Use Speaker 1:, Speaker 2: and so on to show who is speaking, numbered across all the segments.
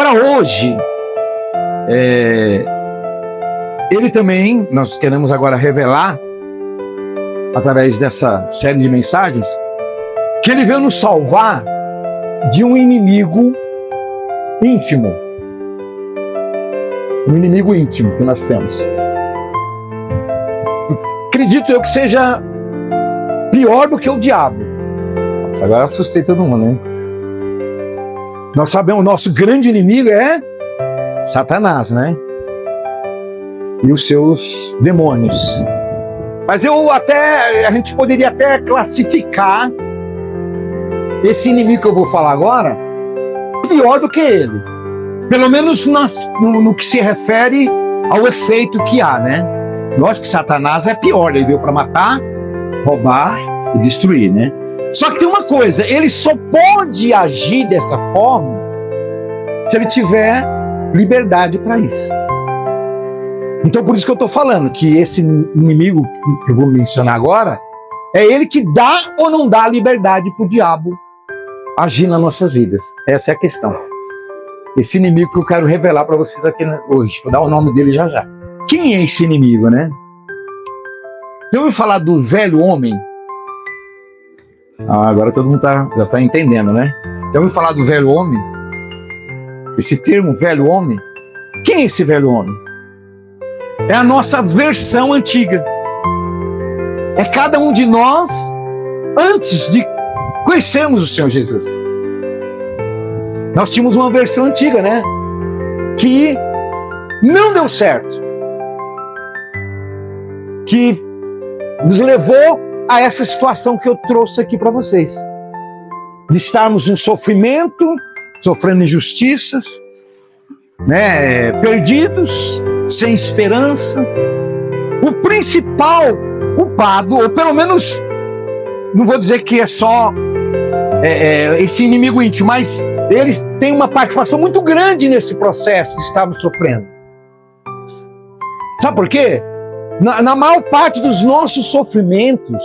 Speaker 1: Agora hoje, ele também, nós queremos agora revelar, através dessa série de mensagens, que ele veio nos salvar de um inimigo íntimo. Um inimigo íntimo que nós temos. Acredito eu que seja pior do que o diabo. Nossa, agora assustei todo mundo, né? Nós sabemos, o nosso grande inimigo é Satanás, né? E os seus demônios. Mas a gente poderia até classificar esse inimigo que eu vou falar agora pior do que ele. Pelo menos no que se refere ao efeito que há, né? Lógico que Satanás é pior, ele veio para matar, roubar e destruir, né? Só que tem uma coisa, ele só pode agir dessa forma se ele tiver liberdade para isso. Então por isso que eu estou falando que esse inimigo que eu vou mencionar agora, é ele que dá ou não dá liberdade para o diabo agir nas nossas vidas. Essa é a questão. Esse inimigo que eu quero revelar para vocês aqui hoje. Vou dar o nome dele já já. Quem é esse inimigo, né? Já ouviu falar do velho homem? Agora todo mundo já está entendendo, né? Já ouviu falar do velho homem? Esse termo, velho homem? Quem é esse velho homem? É a nossa versão antiga. É cada um de nós antes de conhecermos o Senhor Jesus. Nós tínhamos uma versão antiga, né? Que não deu certo. Que nos levou a essa situação que eu trouxe aqui para vocês. De estarmos em sofrimento, sofrendo injustiças, né? Perdidos, sem esperança. O principal culpado, ou pelo menos, não vou dizer que é só esse inimigo íntimo, mas eles têm uma participação muito grande nesse processo de estarmos sofrendo. Sabe por quê? Na maior parte dos nossos sofrimentos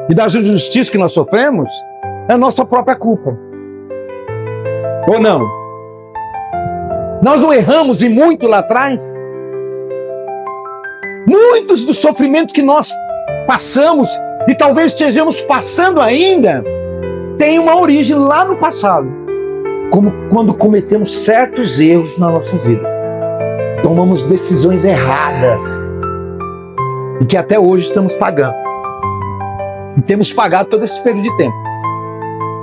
Speaker 1: e das injustiças que nós sofremos, é a nossa própria culpa. Ou não? Nós não erramos e muito lá atrás? Muitos dos sofrimentos que nós passamos, e talvez estejamos passando ainda, têm uma origem lá no passado. Como quando cometemos certos erros nas nossas vidas. Tomamos decisões erradas. E que até hoje estamos pagando. E temos pagado todo esse período de tempo.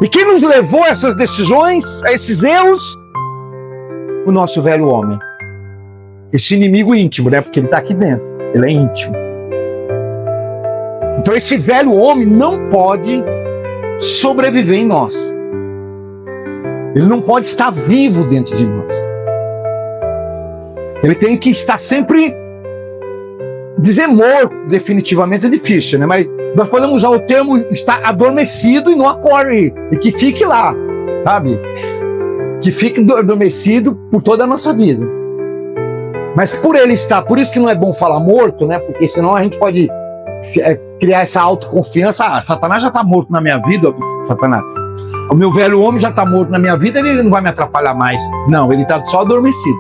Speaker 1: E quem nos levou a essas decisões, a esses erros? O nosso velho homem. Esse inimigo íntimo, né? Porque ele está aqui dentro. Ele é íntimo. Então esse velho homem não pode sobreviver em nós. Ele não pode estar vivo dentro de nós. Ele tem que estar sempre... Dizer morto definitivamente é difícil, né? Mas nós podemos usar o termo estar adormecido e não acorde. E que fique lá, sabe? Que fique adormecido por toda a nossa vida. Mas por ele estar, por isso que não é bom falar morto, né? Porque senão a gente pode criar essa autoconfiança. Satanás já está morto na minha vida, Satanás. O meu velho homem já está morto na minha vida, ele não vai me atrapalhar mais. Não, ele está só adormecido.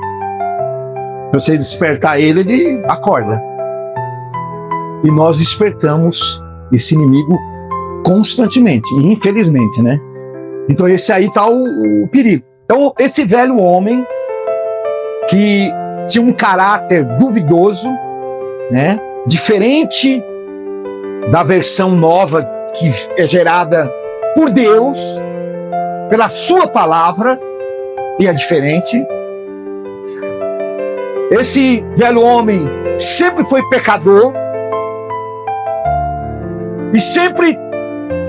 Speaker 1: Se você despertar ele, ele acorda. E nós despertamos esse inimigo constantemente, infelizmente, né? Então esse aí está o perigo. Então esse velho homem que tinha um caráter duvidoso, né? Diferente da versão nova que é gerada por Deus, pela sua palavra, e é diferente. Esse velho homem sempre foi pecador e sempre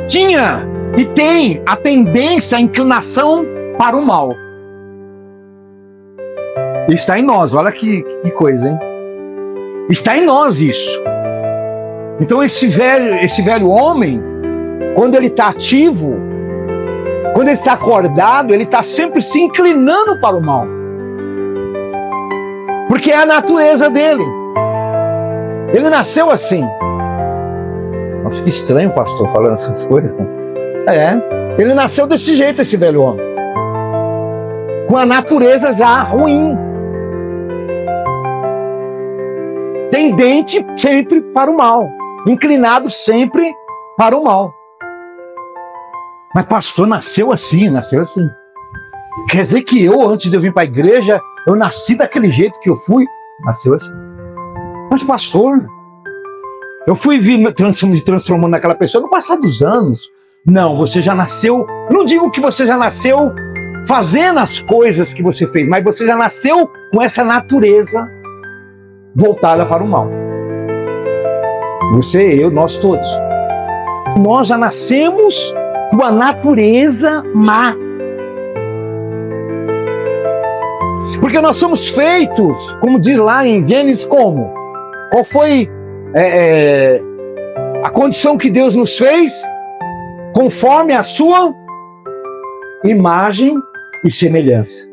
Speaker 1: tinha e tem a tendência, a inclinação para o mal. Está em nós, olha que coisa, hein? Está em nós isso. Então esse velho homem, quando ele está ativo, quando ele está acordado, ele está sempre se inclinando para o mal. Porque é a natureza dele. Ele nasceu assim. Nossa, que estranho, pastor, falando essas coisas. Ele nasceu desse jeito, esse velho homem. com a natureza já ruim, tendente sempre para o mal, inclinado sempre para o mal. Mas pastor, nasceu assim. Quer dizer que eu, antes de eu vir para a igreja, eu nasci daquele jeito que eu fui? Nasceu assim. Mas pastor, eu fui me transformando naquela pessoa no passar dos anos. Não, você já nasceu, eu não digo que você já nasceu fazendo as coisas que você fez, mas você já nasceu com essa natureza voltada para o mal. Você, eu, nós todos. Nós já nascemos com a natureza má. Porque nós somos feitos, como diz lá em Gênesis, como? Qual foi a condição que Deus nos fez? Conforme a sua imagem e semelhança.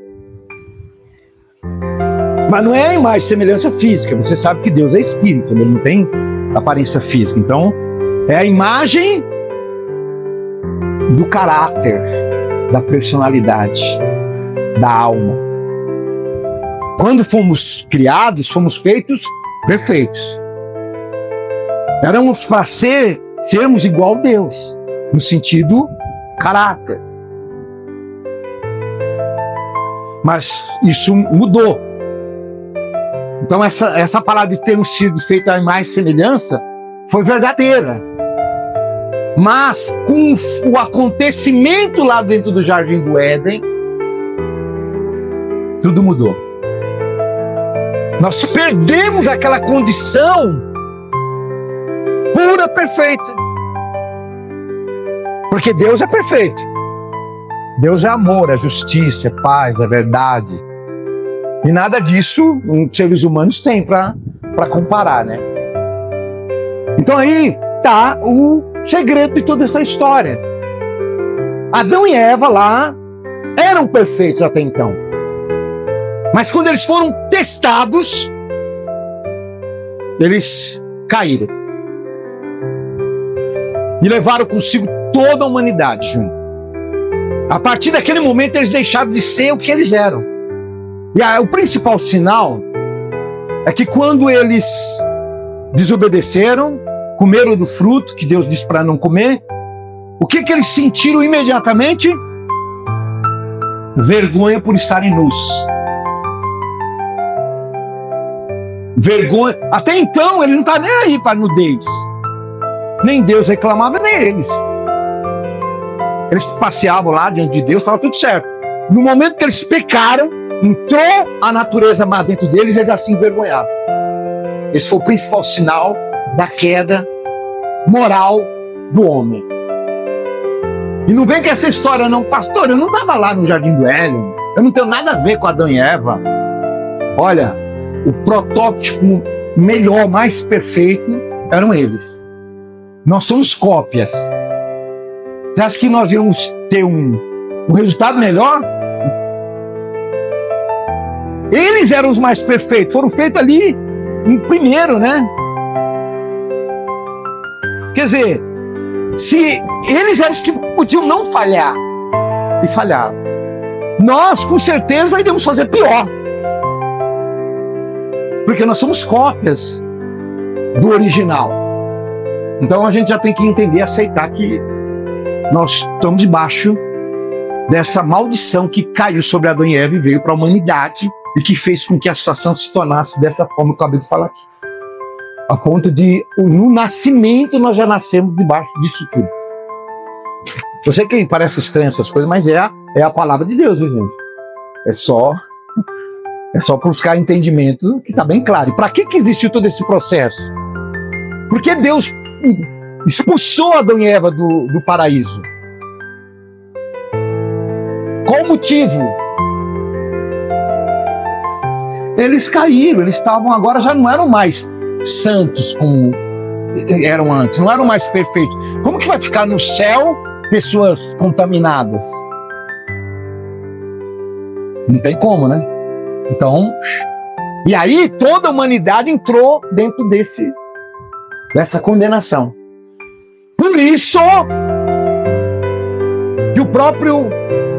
Speaker 1: Mas não é a imagem e semelhança física. Você sabe que Deus é espírito, ele não tem aparência física. Então, é a imagem do caráter, da personalidade, da alma. Quando fomos criados, fomos feitos perfeitos. Éramos para sermos igual a Deus, no sentido caráter. Mas isso mudou. Então essa palavra de termos sido feita a imagem e semelhança foi verdadeira. Mas com o acontecimento lá dentro do Jardim do Éden, tudo mudou. Nós perdemos aquela condição pura, perfeita. Porque Deus é perfeito. Deus é amor, é justiça, é paz, é verdade. E nada disso os seres humanos têm para comparar, né? Então aí está o segredo de toda essa história. Adão e Eva lá eram perfeitos até então. Mas quando eles foram testados, eles caíram. E levaram consigo toda a humanidade junto. A partir daquele momento eles deixaram de ser o que eles eram. E o principal sinal é que quando eles desobedeceram, comeram do fruto que Deus disse para não comer, o que eles sentiram imediatamente? Vergonha por estarem nus. Vergonha. Até então ele não está nem aí para a nudez. Nem Deus reclamava, nem eles. Eles passeavam lá diante de Deus, estava tudo certo. No momento que eles pecaram, entrou a natureza má dentro deles e eles já se envergonharam. Esse foi o principal sinal da queda moral do homem. E não vem com essa história não, pastor, eu não estava lá no Jardim do Éden, eu não tenho nada a ver com Adão e Eva. Olha, o protótipo melhor, mais perfeito, eram eles. Nós somos cópias. Você acha que nós íamos ter um resultado melhor? Eles eram os mais perfeitos, foram feitos ali em primeiro, né? Quer dizer, se eles eram os que podiam não falhar, e falharam, nós com certeza iríamos fazer pior. Porque nós somos cópias do original. Então a gente já tem que entender, aceitar que nós estamos debaixo dessa maldição que caiu sobre Adão e Eva e veio para a humanidade e que fez com que a situação se tornasse dessa forma que eu acabei de falar aqui. A ponto de, no nascimento, nós já nascemos debaixo disso tudo. Eu sei que parece estranho essas coisas, mas é a palavra de Deus, viu, gente? É só buscar entendimento que está bem claro. E para que existiu todo esse processo? Porque Deus expulsou Adão e Eva do paraíso. Qual o motivo? Eles caíram, eles estavam agora, já não eram mais santos como eram antes, não eram mais perfeitos. Como que vai ficar no céu pessoas contaminadas? Não tem como, né? Então, e aí toda a humanidade entrou dentro dessa condenação. Por isso que o próprio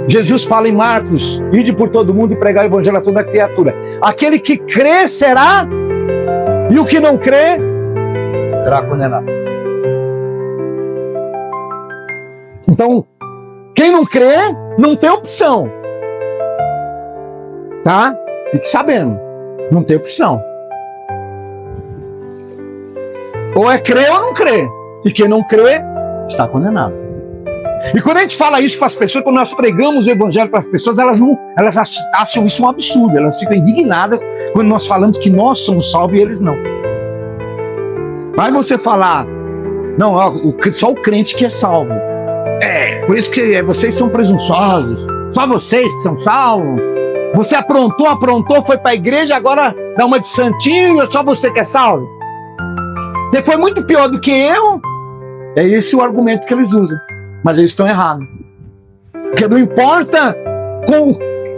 Speaker 1: Jesus fala em Marcos: ide por todo mundo e pregar o evangelho a toda criatura. Aquele que crê será, e o que não crê será condenado. Então, quem não crê não tem opção, tá? Fique sabendo, não tem opção. Ou é crer ou não crer. E quem não crê está condenado. E quando a gente fala isso para as pessoas, quando nós pregamos o evangelho para as pessoas, elas acham isso um absurdo, elas ficam indignadas quando nós falamos que nós somos salvos e eles não. Vai você falar, não, só o crente que é salvo. Por isso que vocês são presunçosos, só vocês que são salvos. Você aprontou, foi para a igreja, agora dá uma de santinho, é só você que é salvo. Você foi muito pior do que eu. É esse o argumento que eles usam. Mas eles estão errados. Porque não importa com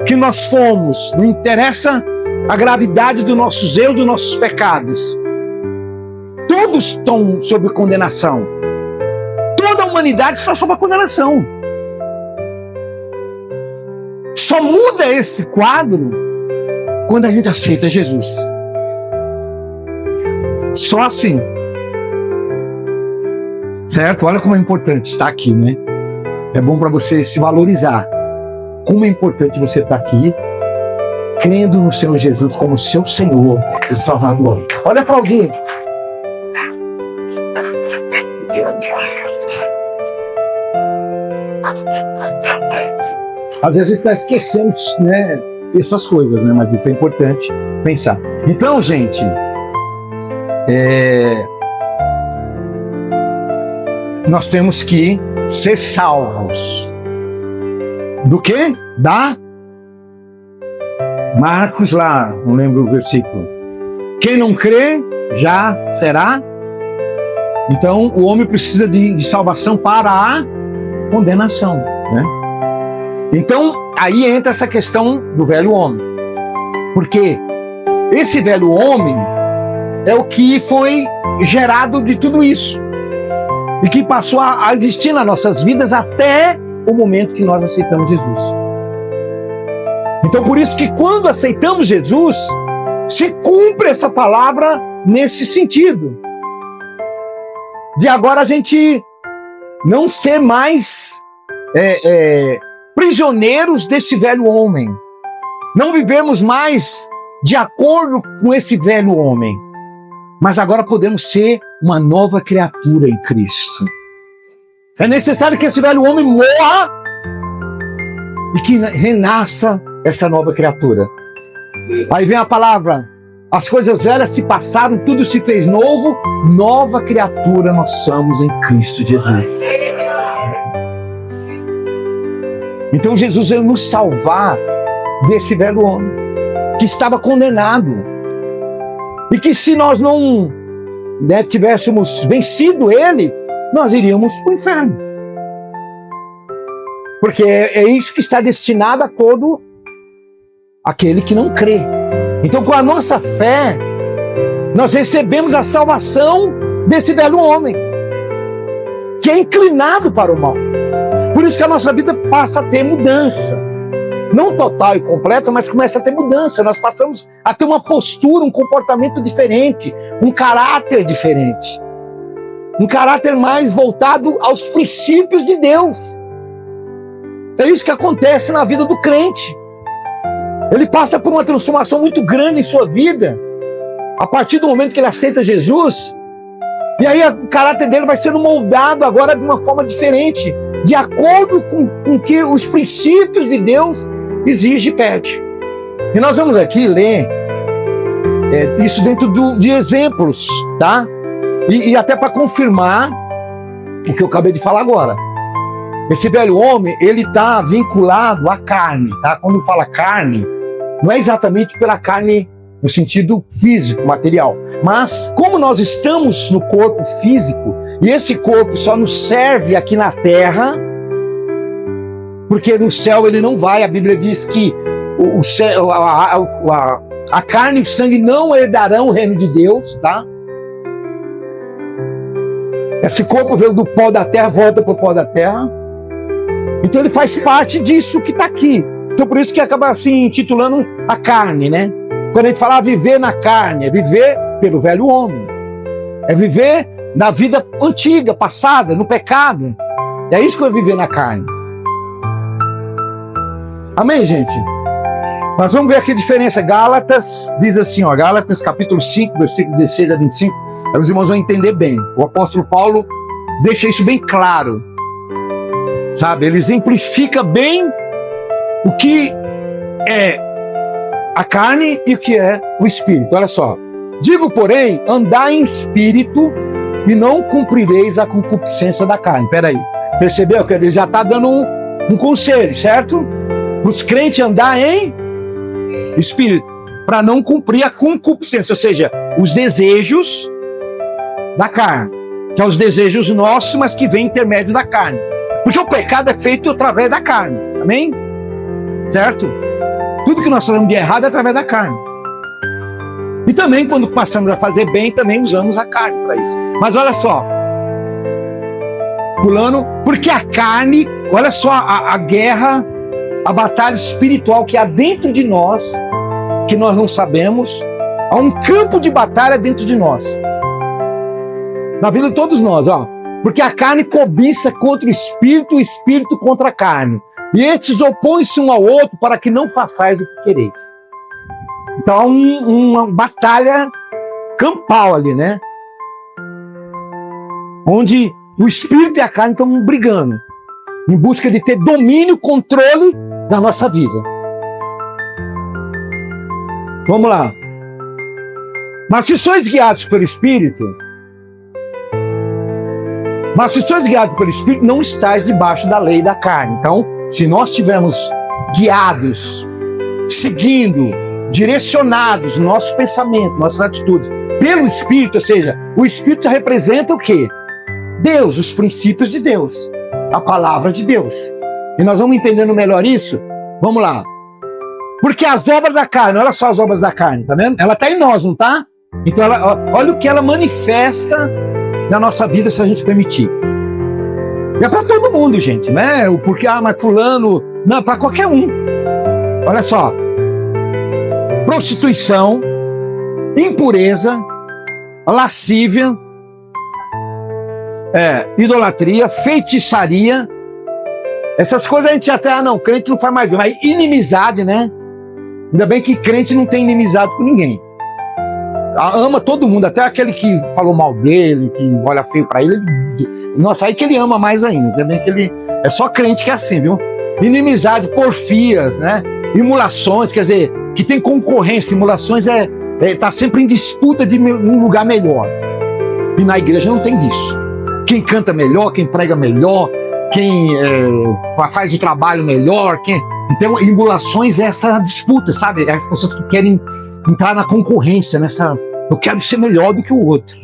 Speaker 1: que nós fomos, não interessa a gravidade dos nossos erros, dos nossos pecados. Todos estão sob condenação. Toda a humanidade está sob a condenação. Só muda esse quadro quando a gente aceita Jesus. Só assim. Certo? Olha como é importante estar aqui, né? É bom para você se valorizar. Como é importante você estar aqui, crendo no Senhor Jesus como seu Senhor e Salvador. Olha, Claudinho. Às vezes está esquecendo, né, essas coisas, né? Mas isso é importante pensar. Então, gente, nós temos que ser salvos. Do quê? Da Marcos lá, não lembro o versículo. Quem não crê, já será. Então, o homem precisa de salvação para a condenação, né? Então, aí entra essa questão do velho homem. Porque esse velho homem é o que foi gerado de tudo isso. E que passou a existir nas nossas vidas até o momento que nós aceitamos Jesus. Então, por isso que quando aceitamos Jesus, se cumpre essa palavra nesse sentido. De agora a gente não ser mais prisioneiros desse velho homem. Não vivemos mais de acordo com esse velho homem. Mas agora podemos ser uma nova criatura em Cristo. É necessário que esse velho homem morra e que renasça essa nova criatura. Aí vem a palavra: as coisas velhas se passaram, tudo se fez novo, nova criatura nós somos em Cristo Jesus. Então Jesus veio nos salvar desse velho homem que estava condenado. E que se nós não tivéssemos vencido ele, nós iríamos para o inferno. Porque é isso que está destinado a todo aquele que não crê. Então, com a nossa fé, nós recebemos a salvação desse velho homem, que é inclinado para o mal. Por isso que a nossa vida passa a ter mudança. Não total e completa, mas começa a ter mudança. Nós passamos a ter uma postura, um comportamento diferente, um caráter diferente. Um caráter mais voltado aos princípios de Deus. É isso que acontece na vida do crente. Ele passa por uma transformação muito grande em sua vida, a partir do momento que ele aceita Jesus. E aí o caráter dele vai sendo moldado agora de uma forma diferente, de acordo com que os princípios de Deus exige e pede. E nós vamos aqui ler isso dentro de exemplos, tá? E até para confirmar o que eu acabei de falar agora. Esse velho homem, ele está vinculado à carne, tá? Quando fala carne, não é exatamente pela carne no sentido físico, material. Mas como nós estamos no corpo físico, e esse corpo só nos serve aqui na terra, porque no céu ele não vai. A Bíblia diz que a carne e o sangue não herdarão o reino de Deus, tá? Esse corpo veio do pó da terra, volta para o pó da terra. Então ele faz parte disso que está aqui. Então por isso que acaba assim intitulando a carne, né? Quando a gente fala viver na carne, é viver pelo velho homem. É viver na vida antiga, passada, no pecado. É isso que é viver na carne. Amém, gente? Mas vamos ver aqui a diferença. Gálatas diz assim, ó, Gálatas capítulo 5, versículo 16 a 25. Os irmãos vão entender bem. O apóstolo Paulo deixa isso bem claro. Sabe? Ele exemplifica bem o que é a carne e o que é o espírito. Olha só. Digo, porém, andai em espírito e não cumprireis a concupiscência da carne. Peraí. Percebeu que ele já está dando um conselho, certo? Para os crentes andar em espírito, para não cumprir a concupiscência, ou seja, os desejos da carne, que é os desejos nossos, mas que vem intermédio da carne. Porque o pecado é feito através da carne, amém? Certo? Tudo que nós fazemos de errado é através da carne. E também quando passamos a fazer bem, também usamos a carne para isso. Mas olha só, pulando, porque a carne, olha só a guerra, a batalha espiritual que há dentro de nós, que nós não sabemos, há um campo de batalha dentro de nós. Na vida de todos nós, ó. Porque a carne cobiça contra o espírito contra a carne. E estes opõem-se um ao outro para que não façais o que quereis. Então há uma batalha campal ali, né? Onde o espírito e a carne estão brigando, em busca de ter domínio, controle da nossa vida. Vamos lá. Mas se sois guiados pelo Espírito, não estáis debaixo da lei da carne. Então, se nós estivermos guiados, seguindo, direcionados, nosso pensamento, nossas atitudes, pelo Espírito, ou seja, o Espírito representa o quê? Deus, os princípios de Deus, a palavra de Deus. E nós vamos entendendo melhor isso? Vamos lá. Porque as obras da carne, olha só as obras da carne, tá vendo? Ela está em nós, não está? Então, olha o que ela manifesta na nossa vida se a gente permitir. E é para todo mundo, gente, né? O porquê, mas fulano... Não, para qualquer um. Olha só. Prostituição, impureza, lascívia, idolatria, feitiçaria. Essas coisas a gente até, crente não faz mais, mas inimizade, né? Ainda bem que crente não tem inimizade com ninguém. Ama todo mundo, até aquele que falou mal dele, que olha feio pra ele. Nossa, aí que ele ama mais ainda. Ainda bem que ele... É só crente que é assim, viu? Inimizade, porfias, né? Emulações, quer dizer, que tem concorrência. Emulações tá sempre em disputa de um lugar melhor. E na igreja não tem disso. Quem canta melhor, quem prega melhor, quem faz o trabalho melhor, então emulações é essa disputa, sabe? As pessoas que querem entrar na concorrência, eu quero ser melhor do que o outro.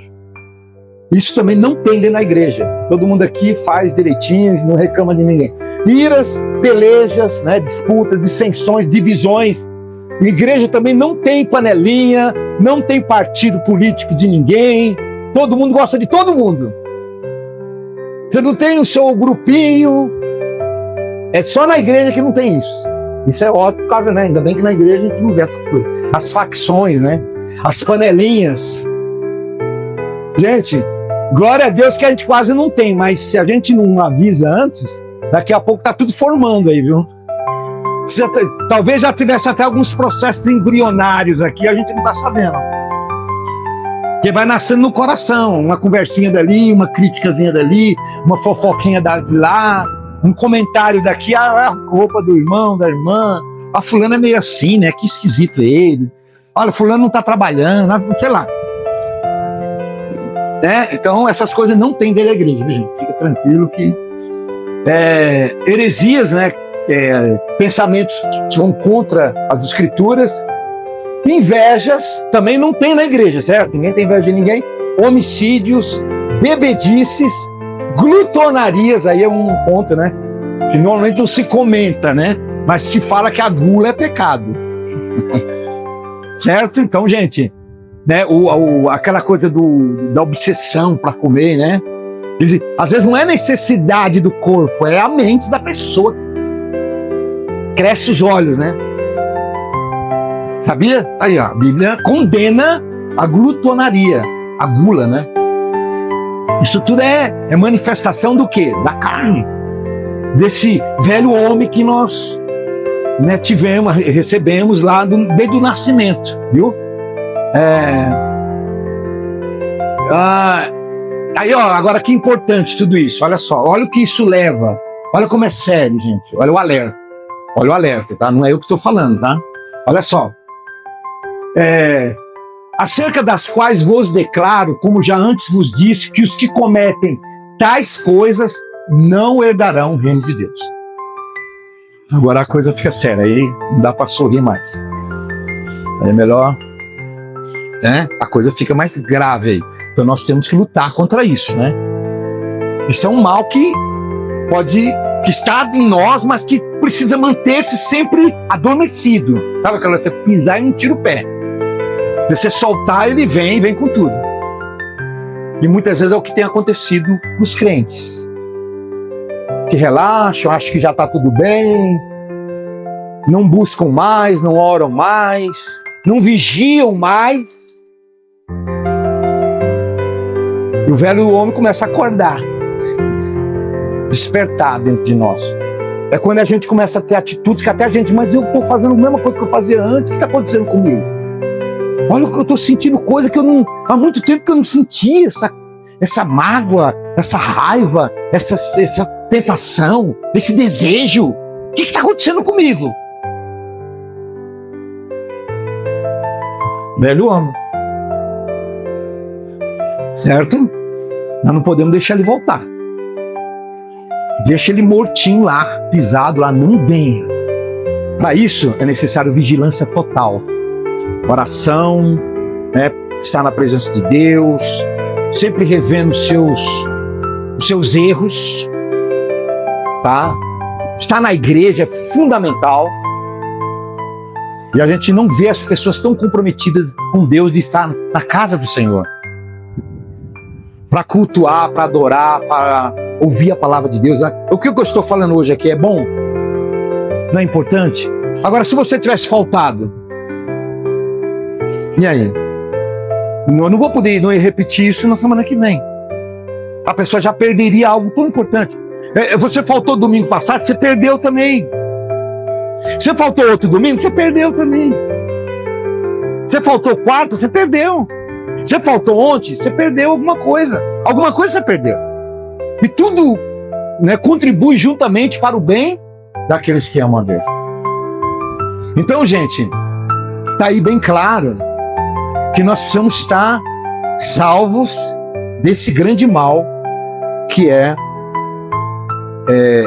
Speaker 1: Isso também não tem dentro da igreja. Todo mundo aqui faz direitinho, não reclama de ninguém. Iras, pelejas, né? Disputas, dissensões, divisões. A igreja também não tem panelinha, não tem partido político de ninguém. Todo mundo gosta de todo mundo. Você não tem o seu grupinho. É só na igreja que não tem isso. Isso é ótimo, né? Ainda bem que na igreja a gente não vê essas coisas. As facções, né? As panelinhas. Gente, glória a Deus que a gente quase não tem, mas se a gente não avisa antes, daqui a pouco tá tudo formando aí, viu? Talvez já tivesse até alguns processos embrionários aqui, a gente não tá sabendo. Porque vai nascendo no coração, uma conversinha dali, uma criticazinha dali, uma fofoquinha de lá, um comentário daqui, a roupa do irmão, da irmã, a fulano é meio assim, né? Que esquisito ele. Olha, fulano não tá trabalhando, sei lá. Então, essas coisas não tem dentro da igreja, viu, gente? Fica tranquilo que heresias, né? Pensamentos que vão contra as escrituras. Invejas também não tem na igreja, certo? Ninguém tem inveja de ninguém. Homicídios, bebedices, glutonarias, aí é um ponto, né? Que normalmente não se comenta, né? Mas se fala que a gula é pecado. Certo? Então, gente, né? Aquela coisa da obsessão para comer, né? Às vezes não é necessidade do corpo, é a mente da pessoa. Cresce os olhos, né? Sabia? Aí, ó, a Bíblia condena a glutonaria, a gula, né? Isso tudo é manifestação do quê? Da carne. Desse velho homem que nós, né, recebemos lá desde o nascimento, viu? Aí, ó, agora que importante tudo isso, olha só, olha o que isso leva, olha como é sério, gente, olha o alerta, tá? Não é eu que estou falando, tá? Olha só, acerca das quais vos declaro, como já antes vos disse, que os que cometem tais coisas não herdarão o reino de Deus. Agora a coisa fica séria, aí não dá para sorrir mais. Aí é melhor, né? A coisa fica mais grave aí. Então nós temos que lutar contra isso, né? Isso é um mal que está em nós, mas que precisa manter-se sempre adormecido. Sabe aquela você pisar e não tira o pé. Se você soltar, ele vem com tudo. E muitas vezes é o que tem acontecido com os crentes. Que relaxam, acham que já está tudo bem, não buscam mais, não oram mais, não vigiam mais. E o velho homem começa a acordar, despertar dentro de nós. É quando a gente começa a ter atitudes que até a gente, mas eu estou fazendo a mesma coisa que eu fazia antes, o que está acontecendo comigo? Olha o que eu estou sentindo, coisa que eu não, há muito tempo que eu não sentia, essa mágoa, essa raiva, essa tentação, esse desejo. O que está acontecendo comigo? Velho homem. Certo? Nós não podemos deixar ele voltar. Deixa ele mortinho lá, pisado lá, não venha. Para isso é necessário vigilância total. Oração, né? Estar na presença de Deus, sempre revendo os seus erros, tá? Estar na igreja é fundamental. E a gente não vê as pessoas tão comprometidas com Deus de estar na casa do Senhor. Para cultuar, para adorar, para ouvir a palavra de Deus. O que eu estou falando hoje aqui é bom? Não é importante? Agora, se você tivesse faltado, e aí? Eu não vou poder não repetir isso na semana que vem. A pessoa já perderia algo tão importante. Você faltou domingo passado, você perdeu também. Você faltou outro domingo, você perdeu também. Você faltou quarta, você perdeu. Você faltou ontem, você perdeu alguma coisa. Alguma coisa você perdeu. E tudo, né, contribui juntamente para o bem daqueles que amam a Deus. Então, gente, está aí bem claro que nós precisamos estar salvos desse grande mal que é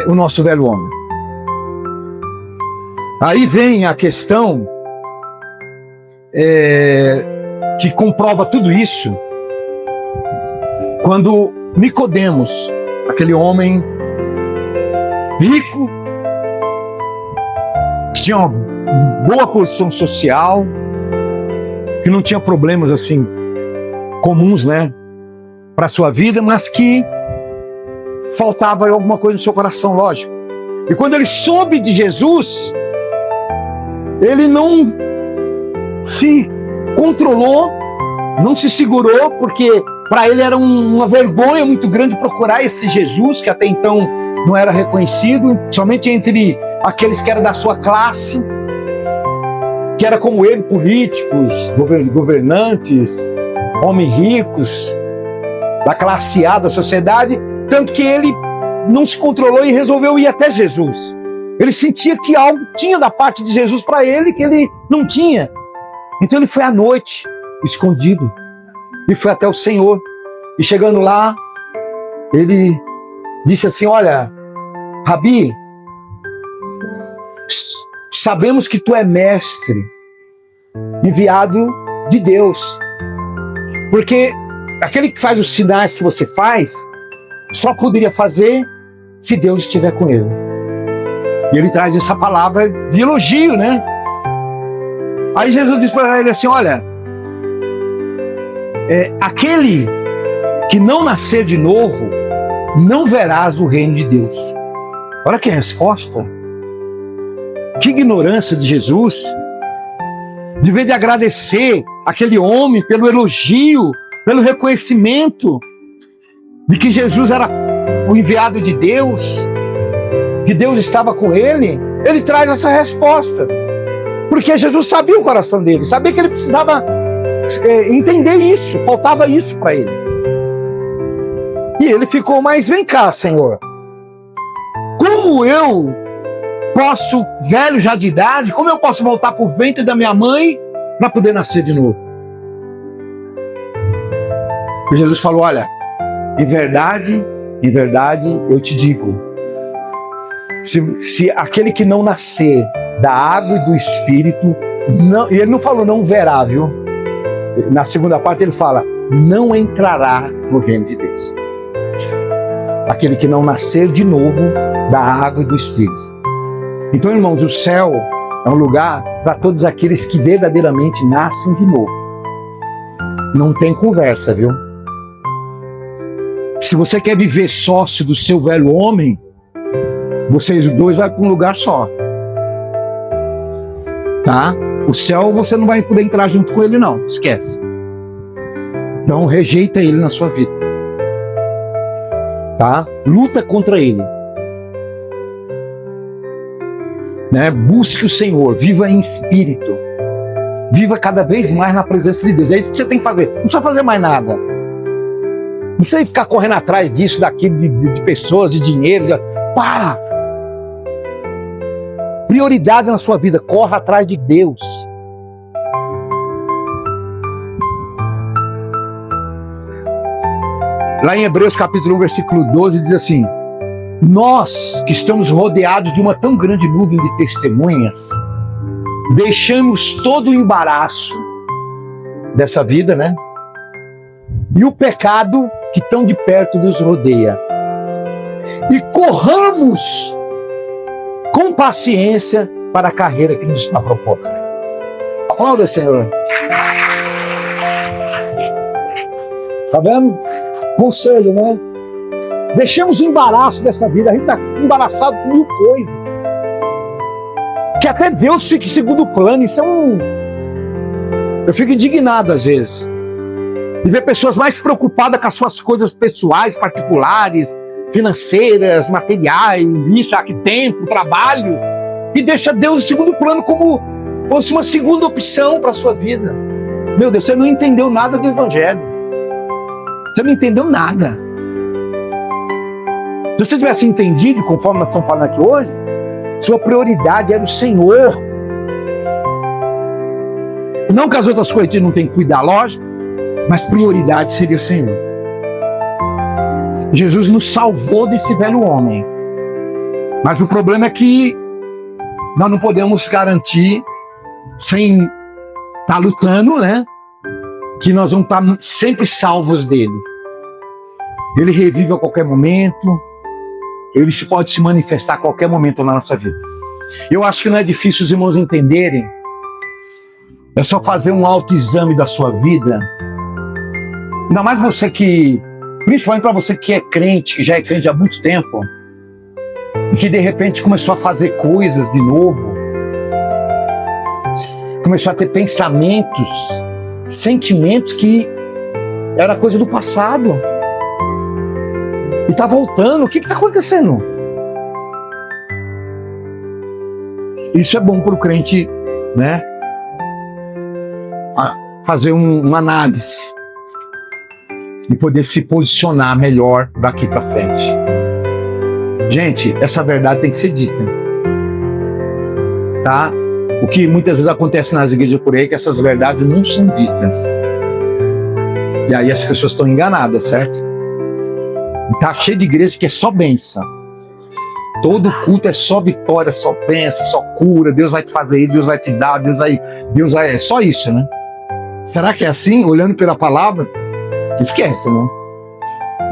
Speaker 1: o nosso velho homem. Aí vem a questão que comprova tudo isso quando Nicodemos, aquele homem rico, que tinha uma boa posição social, que não tinha problemas assim comuns, né, para sua vida, mas que faltava alguma coisa no seu coração, lógico. E quando ele soube de Jesus, ele não se controlou, não se segurou, porque para ele era uma vergonha muito grande procurar esse Jesus, que até então não era reconhecido, somente entre aqueles que eram da sua classe, que era como ele, políticos, governantes, homens ricos, da classe A da sociedade, tanto que ele não se controlou e resolveu ir até Jesus. Ele sentia que algo tinha da parte de Jesus para ele que ele não tinha. Então ele foi à noite, escondido, e foi até o Senhor. E chegando lá, ele disse assim: olha, Rabi, sabemos que tu é mestre, enviado de Deus. Porque aquele que faz os sinais que você faz, só poderia fazer se Deus estiver com ele. E ele traz essa palavra de elogio, né? Aí Jesus diz para ele assim: olha, aquele que não nascer de novo não verás o reino de Deus. Olha que resposta. Que ignorância de Jesus. De vez de agradecer aquele homem pelo elogio, pelo reconhecimento de que Jesus era o enviado de Deus, que Deus estava com ele, ele traz essa resposta. Porque Jesus sabia o coração dele, sabia que ele precisava entender isso, faltava isso para ele. E ele ficou, mas vem cá, Senhor, como eu posso, velho já de idade, como eu posso voltar para o ventre da minha mãe para poder nascer de novo? E Jesus falou, olha, em verdade, eu te digo, se aquele que não nascer da água e do Espírito, não, e ele não falou não verá, viu? Na segunda parte ele fala, não entrará no reino de Deus. Aquele que não nascer de novo da água e do Espírito. Então, irmãos, o céu é um lugar para todos aqueles que verdadeiramente nascem de novo. Não tem conversa, viu? Se você quer viver sócio do seu velho homem, vocês dois vão para um lugar só. Tá? O céu você não vai poder entrar junto com ele, não. Esquece. Então, rejeita ele na sua vida. Tá? Luta contra ele. Né? Busque o Senhor, viva em espírito, viva cada vez mais na presença de Deus. É isso que você tem que fazer, não precisa fazer mais nada, não precisa ficar correndo atrás disso, daquilo, de pessoas, de dinheiro, para. Prioridade na sua vida, corra atrás de Deus. Lá em Hebreus capítulo 1, versículo 12 diz assim, nós que estamos rodeados de uma tão grande nuvem de testemunhas, deixamos todo o embaraço dessa vida, né? E o pecado que tão de perto nos rodeia. E corramos com paciência para a carreira que nos está proposta. Aplauda, Senhor. Tá vendo? Conselho, né? Deixamos o embaraço dessa vida. A gente está embaraçado com mil coisas. Que até Deus fique em segundo plano. Isso é Eu fico indignado às vezes. De ver pessoas mais preocupadas com as suas coisas pessoais, particulares, financeiras, materiais, isso, aqui, tempo, trabalho. E deixa Deus em segundo plano como fosse uma segunda opção para a sua vida. Meu Deus, você não entendeu nada do Evangelho. Você não entendeu nada. Se você tivesse entendido, conforme nós estamos falando aqui hoje, sua prioridade era o Senhor. Não que as outras coisas a gente não tem que cuidar, lógico, mas prioridade seria o Senhor. Jesus nos salvou desse velho homem. Mas o problema é que nós não podemos garantir, sem estar lutando, né? Que nós vamos estar sempre salvos dele. Ele revive a qualquer momento. Ele pode se manifestar a qualquer momento na nossa vida. Eu acho que não é difícil os irmãos entenderem. É só fazer um autoexame da sua vida. Ainda mais você que, principalmente para você que é crente, que já é crente há muito tempo, e que de repente começou a fazer coisas de novo, começou a ter pensamentos, sentimentos que era coisa do passado. E está voltando. O que está acontecendo? Isso é bom para o crente, né? Fazer uma análise e poder se posicionar melhor daqui para frente. Gente, essa verdade tem que ser dita, tá? O que muitas vezes acontece nas igrejas por aí é que essas verdades não são ditas. E aí as pessoas estão enganadas, certo? Tá cheio de igreja que é só bênção. Todo culto é só vitória, só bênção, só cura. Deus vai te fazer isso, Deus vai te dar, Deus vai... É só isso, né? Será que é assim? Olhando pela palavra? Esquece, né?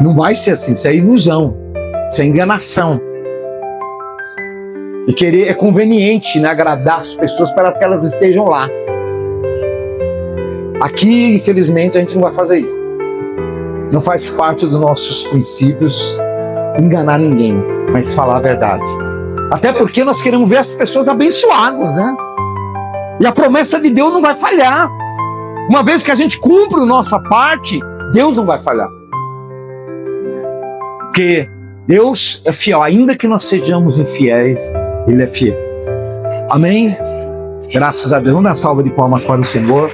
Speaker 1: Não vai ser assim. Isso é ilusão. Isso é enganação. E querer é conveniente, né? Agradar as pessoas para que elas estejam lá. Aqui, infelizmente, a gente não vai fazer isso. Não faz parte dos nossos princípios enganar ninguém, mas falar a verdade. Até porque nós queremos ver as pessoas abençoadas, né? E a promessa de Deus não vai falhar. Uma vez que a gente cumpre a nossa parte, Deus não vai falhar. Porque Deus é fiel, ainda que nós sejamos infiéis, Ele é fiel. Amém? Graças a Deus. Vamos dar salva de palmas para o Senhor.